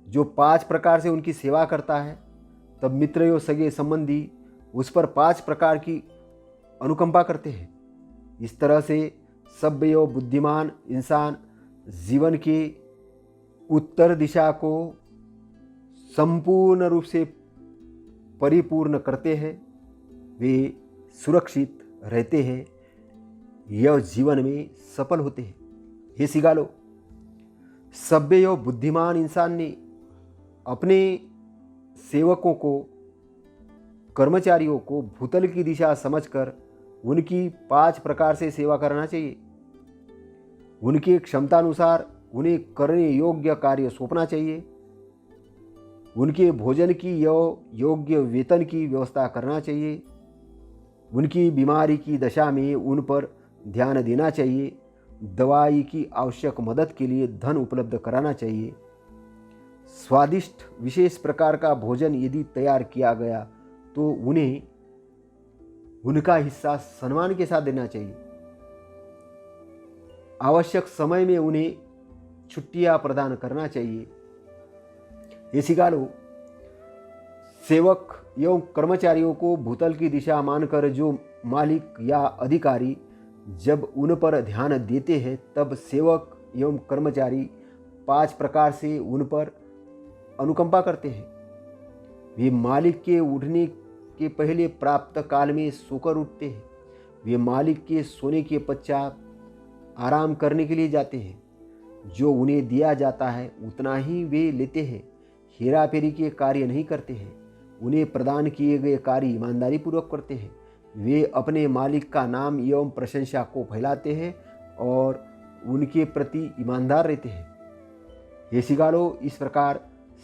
जो 5 प्रकार से उनकी सेवा करता है, तब मित्र और सगे संबंधी उस पर 5 प्रकार की अनुकंपा करते हैं। इस तरह से सभ्य और बुद्धिमान इंसान जीवन के उत्तर दिशा को संपूर्ण रूप से परिपूर्ण करते हैं। वे सुरक्षित रहते हैं, यह जीवन में सफल होते हैं। हे सिगालो, सभ्य और बुद्धिमान इंसान ने अपने सेवकों को, कर्मचारियों को भूतल की दिशा समझकर उनकी 5 प्रकार से सेवा करना चाहिए। उनकी क्षमता अनुसार उन्हें करने योग्य कार्य सौंपना चाहिए। उनके भोजन की योग्य वेतन की व्यवस्था करना चाहिए। उनकी बीमारी की दशा में उन पर ध्यान देना चाहिए। दवाई की आवश्यक मदद के लिए धन उपलब्ध कराना चाहिए। स्वादिष्ट विशेष प्रकार का भोजन यदि तैयार किया गया तो उन्हें उनका हिस्सा सम्मान के साथ देना चाहिए। आवश्यक समय में उन्हें छुट्टियां प्रदान करना चाहिए। ये सिगालो, सेवक एवं कर्मचारियों को भूतल की दिशा मानकर जो मालिक या अधिकारी जब उन पर ध्यान देते हैं, तब सेवक एवं कर्मचारी 5 प्रकार से उन पर अनुकंपा करते हैं। वे मालिक के उठने के पहले प्राप्त काल में सोकर उठते हैं। वे मालिक के सोने के पश्चात आराम करने के लिए जाते हैं। जो उन्हें दिया जाता है उतना ही वे लेते हैं। हेरा फेरी के कार्य नहीं करते हैं। उन्हें प्रदान किए गए कार्य ईमानदारी पूर्वक करते हैं। वे अपने मालिक का नाम एवं प्रशंसा को फैलाते हैं और उनके प्रति ईमानदार रहते हैं। ये सिगालो, इस प्रकार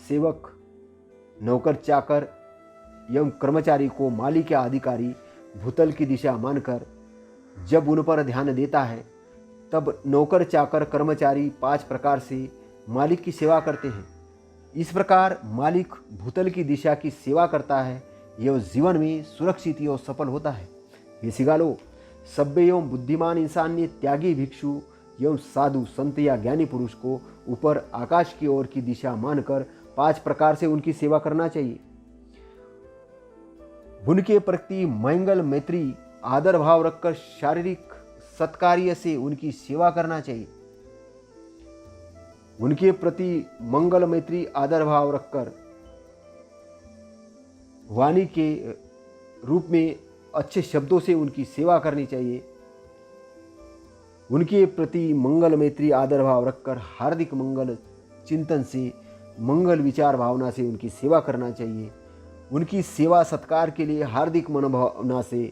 सेवक, नौकर चाकर एवं कर्मचारी को मालिक या अधिकारी भूतल की दिशा मानकर जब उन पर ध्यान देता है, तब नौकर चाकर कर्मचारी 5 प्रकार से मालिक की सेवा करते हैं। इस प्रकार मालिक भूतल की दिशा की सेवा करता है, यह जीवन में सुरक्षित और सफल होता है। ये सिगालो, सभ्य एवं बुद्धिमान इंसान ने त्यागी भिक्षु एवं साधु संत या ज्ञानी पुरुष को ऊपर आकाश की ओर की दिशा मानकर 5 प्रकार से उनकी सेवा करना चाहिए। उनके प्रति मंगल मैत्री आदर भाव रखकर शारीरिक सत्कार्य से उनकी सेवा करना चाहिए। उनके प्रति मंगल मैत्री आदर भाव रखकर वाणी के रूप में अच्छे शब्दों से उनकी सेवा करनी चाहिए। उनके प्रति मंगल मैत्री आदर भाव रखकर हार्दिक मंगल चिंतन से, मंगल विचार भावना से उनकी सेवा करना चाहिए। उनकी सेवा सत्कार के लिए हार्दिक मनोभावना से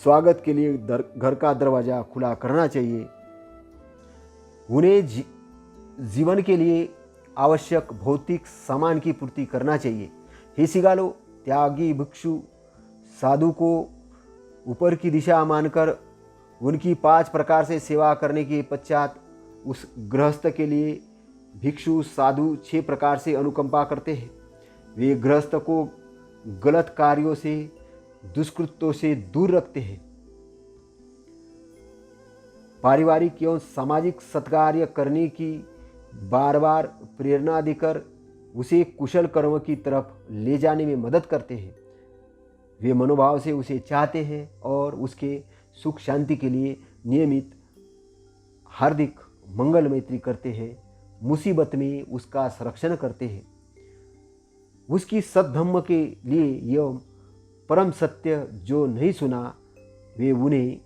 स्वागत के लिए घर का दरवाज़ा खुला करना चाहिए। उन्हें जीवन के लिए आवश्यक भौतिक सामान की पूर्ति करना चाहिए। हे सिगालो, त्यागी भिक्षु साधु को ऊपर की दिशा मानकर उनकी 5 प्रकार से सेवा करने के पश्चात उस गृहस्थ के लिए भिक्षु साधु 6 प्रकार से अनुकंपा करते हैं। वे गृहस्थ को गलत कार्यों से दुष्कृत्यों से दूर रखते हैं। पारिवारिक एवं सामाजिक सत्कार्य करने की बार बार प्रेरणा देकर उसे कुशल कर्म की तरफ ले जाने में मदद करते हैं। वे मनोभाव से उसे चाहते हैं और उसके सुख शांति के लिए नियमित हार्दिक मंगल मैत्री करते हैं। मुसीबत में उसका संरक्षण करते हैं। उसकी सद्धम्म के लिए एवं परम सत्य जो नहीं सुना वे उन्हें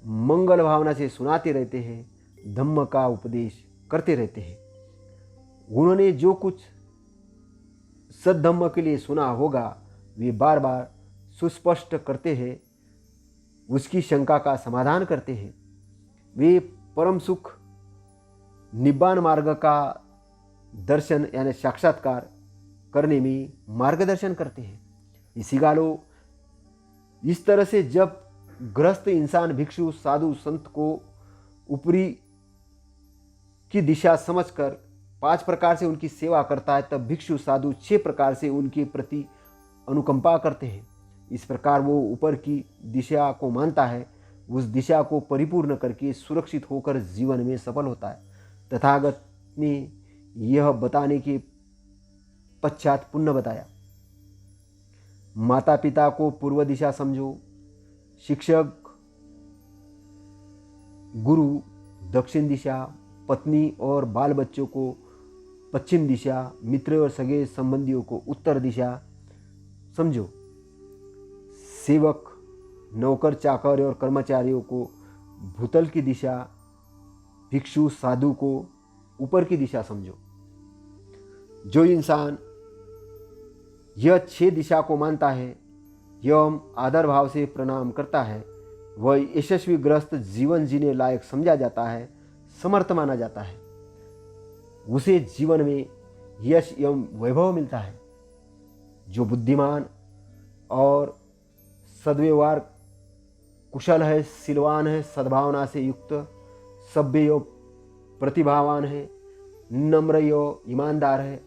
मंगल भावना से सुनाते रहते हैं, धम्म का उपदेश करते रहते हैं। उन्होंने जो कुछ सद्धम्म के लिए सुना होगा वे बार बार सुस्पष्ट करते हैं, उसकी शंका का समाधान करते हैं। वे परम सुख निब्बान मार्ग का दर्शन यानी साक्षात्कार करने में मार्गदर्शन करते हैं। इसीगालो इस तरह से जब गृहस्थ इंसान भिक्षु साधु संत को ऊपरी की दिशा समझकर 5 प्रकार से उनकी सेवा करता है, तब भिक्षु साधु 6 प्रकार से उनके प्रति अनुकंपा करते हैं। इस प्रकार वो ऊपर की दिशा को मानता है, उस दिशा को परिपूर्ण करके सुरक्षित होकर जीवन में सफल होता है। तथागत ने यह बताने के पश्चात पुण्य बताया। माता पिता को पूर्व दिशा समझो, शिक्षक गुरु दक्षिण दिशा, पत्नी और बाल बच्चों को पश्चिम दिशा, मित्र और सगे संबंधियों को उत्तर दिशा समझो। सेवक नौकर चाकर और कर्मचारियों को भूतल की दिशा, भिक्षु साधु को ऊपर की दिशा समझो। जो इंसान यह 6 दिशा को मानता है एवं आदर भाव से प्रणाम करता है, वह यशस्वी गृहस्थ जीवन जीने लायक समझा जाता है, समर्थ माना जाता है। उसे जीवन में यश एवं वैभव मिलता है। जो बुद्धिमान और सद्व्यवहार कुशल है, शीलवान है, सद्भावना से युक्त, सभ्य एवं प्रतिभावान है, नम्र एवं ईमानदार है,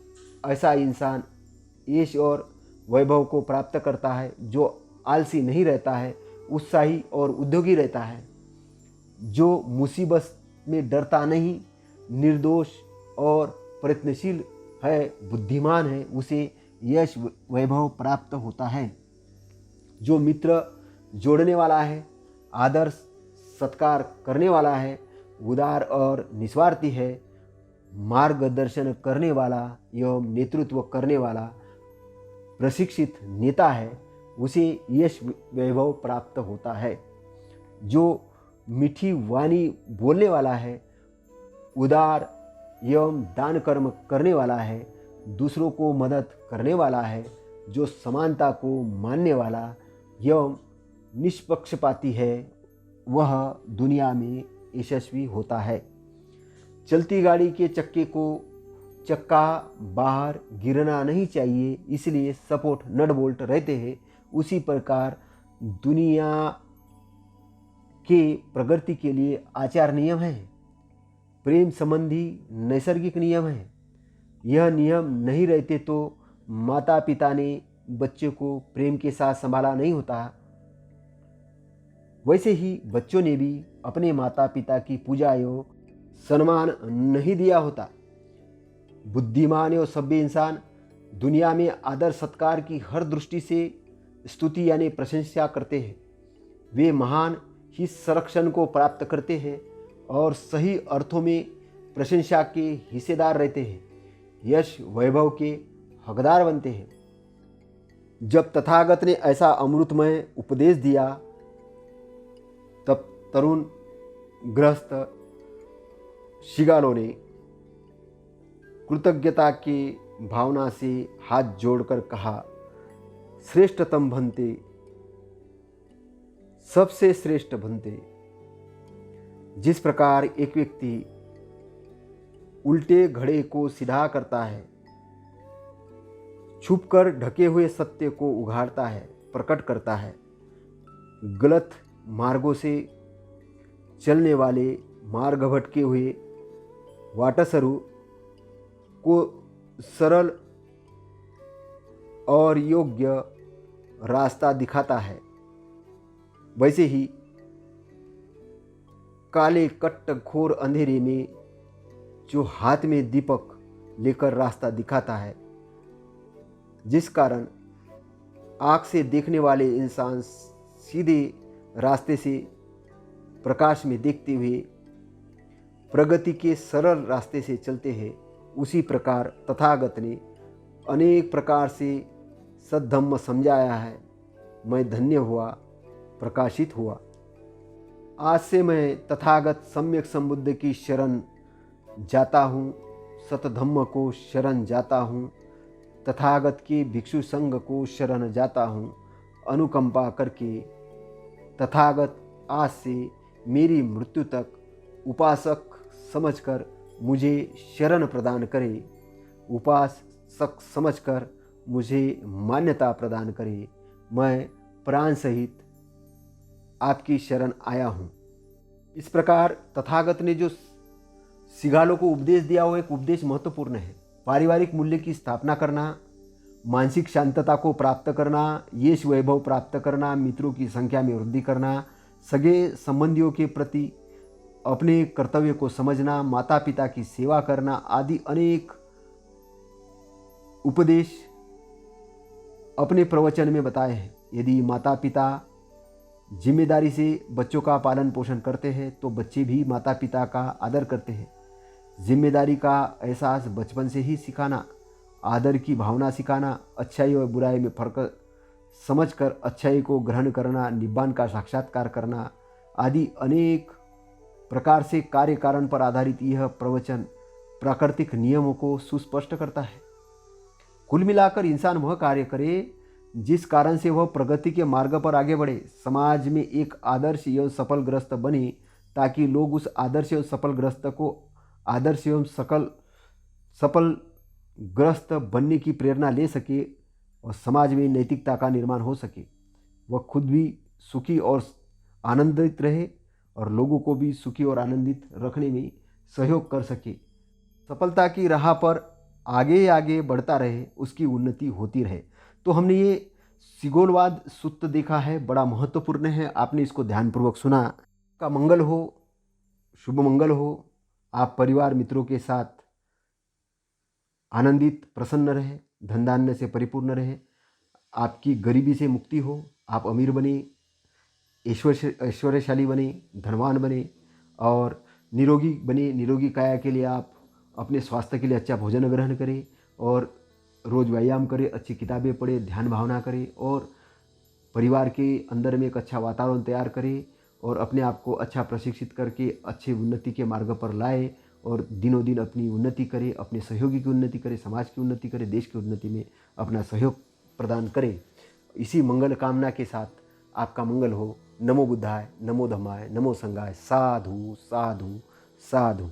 ऐसा इंसान यश और वैभव को प्राप्त करता है। जो आलसी नहीं रहता है, उत्साही और उद्योगी रहता है, जो मुसीबत में डरता नहीं, निर्दोष और प्रयत्नशील है, बुद्धिमान है, उसे यश वैभव प्राप्त होता है। जो मित्र जोड़ने वाला है, आदर सत्कार करने वाला है, उदार और निस्वार्थी है, मार्गदर्शन करने वाला एवं नेतृत्व करने वाला प्रशिक्षित नेता है, उसे यश वैभव प्राप्त होता है। जो मीठी वाणी बोलने वाला है, उदार एवं दान कर्म करने वाला है, दूसरों को मदद करने वाला है, जो समानता को मानने वाला एवं निष्पक्षपाती है, वह दुनिया में यशस्वी होता है। चलती गाड़ी के चक्के को चक्का बाहर गिरना नहीं चाहिए, इसलिए सपोर्ट नट बोल्ट रहते हैं। उसी प्रकार दुनिया के प्रगति के लिए आचार नियम है, प्रेम संबंधी नैसर्गिक नियम है। यह नियम नहीं रहते तो माता पिता ने बच्चे को प्रेम के साथ संभाला नहीं होता। वैसे ही बच्चों ने भी अपने माता पिता की पूजा एवं सम्मान नहीं दिया होता। बुद्धिमान एवं सभ्य इंसान दुनिया में आदर सत्कार की हर दृष्टि से स्तुति यानी प्रशंसा करते हैं। वे महान ही संरक्षण को प्राप्त करते हैं और सही अर्थों में प्रशंसा के हिस्सेदार रहते हैं, यश वैभव के हकदार बनते हैं। जब तथागत ने ऐसा अमृतमय उपदेश दिया, तब तरुण गृहस्थ शिगालो ने कृतज्ञता की भावना से हाथ जोड़कर कहा, श्रेष्ठतम भंते, सबसे श्रेष्ठ भंते। जिस प्रकार एक व्यक्ति उल्टे घड़े को सीधा करता है, छुपकर ढके हुए सत्य को उघाड़ता है, प्रकट करता है, गलत मार्गों से चलने वाले मार्ग भटके हुए वाटसरू को सरल और योग्य रास्ता दिखाता है, वैसे ही काले कट्ट घोर अंधेरे में जो हाथ में दीपक लेकर रास्ता दिखाता है, जिस कारण आँख से देखने वाले इंसान सीधे रास्ते से प्रकाश में देखते हुए प्रगति के सरल रास्ते से चलते हैं, उसी प्रकार तथागत ने अनेक प्रकार से सद्धम्म समझाया है। मैं धन्य हुआ, प्रकाशित हुआ। आज से मैं तथागत सम्यक संबुद्ध की शरण जाता हूँ, सतधम्म को शरण जाता हूँ, तथागत के भिक्षु संघ को शरण जाता हूँ। अनुकंपा करके तथागत आज से मेरी मृत्यु तक उपासक समझकर मुझे शरण प्रदान करे, उपासक समझकर मुझे मान्यता प्रदान करे। मैं प्राण सहित आपकी शरण आया हूँ। इस प्रकार तथागत ने जो सिगालों को उपदेश दिया, वो एक उपदेश महत्वपूर्ण है। पारिवारिक मूल्य की स्थापना करना, मानसिक शांतता को प्राप्त करना, यश वैभव प्राप्त करना, मित्रों की संख्या में वृद्धि करना, सगे संबंधियों के प्रति अपने कर्तव्य को समझना, माता पिता की सेवा करना आदि अनेक उपदेश अपने प्रवचन में बताए हैं। यदि माता पिता जिम्मेदारी से बच्चों का पालन पोषण करते हैं तो बच्चे भी माता पिता का आदर करते हैं। जिम्मेदारी का एहसास बचपन से ही सिखाना, आदर की भावना सिखाना, अच्छाई और बुराई में फर्क समझकर अच्छाई को ग्रहण करना, निब्बान का साक्षात्कार करना आदि अनेक प्रकार से कार्य कारण पर आधारित यह प्रवचन प्राकृतिक नियमों को सुस्पष्ट करता है। कुल मिलाकर इंसान वह कार्य करे जिस कारण से वह प्रगति के मार्ग पर आगे बढ़े, समाज में एक आदर्श एवं सफल ग्रस्त बने, ताकि लोग उस आदर्श एवं सफल ग्रस्त को आदर्श एवं सफल ग्रस्त बनने की प्रेरणा ले सके और समाज में नैतिकता का निर्माण हो सके। वह खुद भी सुखी और आनंदित रहे और लोगों को भी सुखी और आनंदित रखने में सहयोग कर सके। सफलता की राह पर आगे आगे बढ़ता रहे, उसकी उन्नति होती रहे। तो हमने ये सिगोलवाद सूत्र देखा है, बड़ा महत्वपूर्ण है। आपने इसको ध्यानपूर्वक सुना। का मंगल हो, शुभ मंगल हो। आप परिवार मित्रों के साथ आनंदित प्रसन्न रहे, धन धान्य से परिपूर्ण रहे, आपकी गरीबी से मुक्ति हो, आप अमीर बने, ऐश्वर्यशाली बने, धनवान बने और निरोगी बने। निरोगी काया के लिए आप अपने स्वास्थ्य के लिए अच्छा भोजन ग्रहण करें और रोज़ व्यायाम करें, अच्छी किताबें पढ़ें, ध्यान भावना करें और परिवार के अंदर में एक अच्छा वातावरण तैयार करें और अपने आप को अच्छा प्रशिक्षित करके अच्छे उन्नति के मार्ग पर लाए और दिनों दिन अपनी उन्नति करें, अपने सहयोगी की उन्नति करें, समाज की उन्नति करें, देश की उन्नति में अपना सहयोग प्रदान करें। इसी मंगल कामना के साथ आपका मंगल हो। नमो बुद्धाय, नमो धम्माय, नमो संघाय। साधु साधु साधु।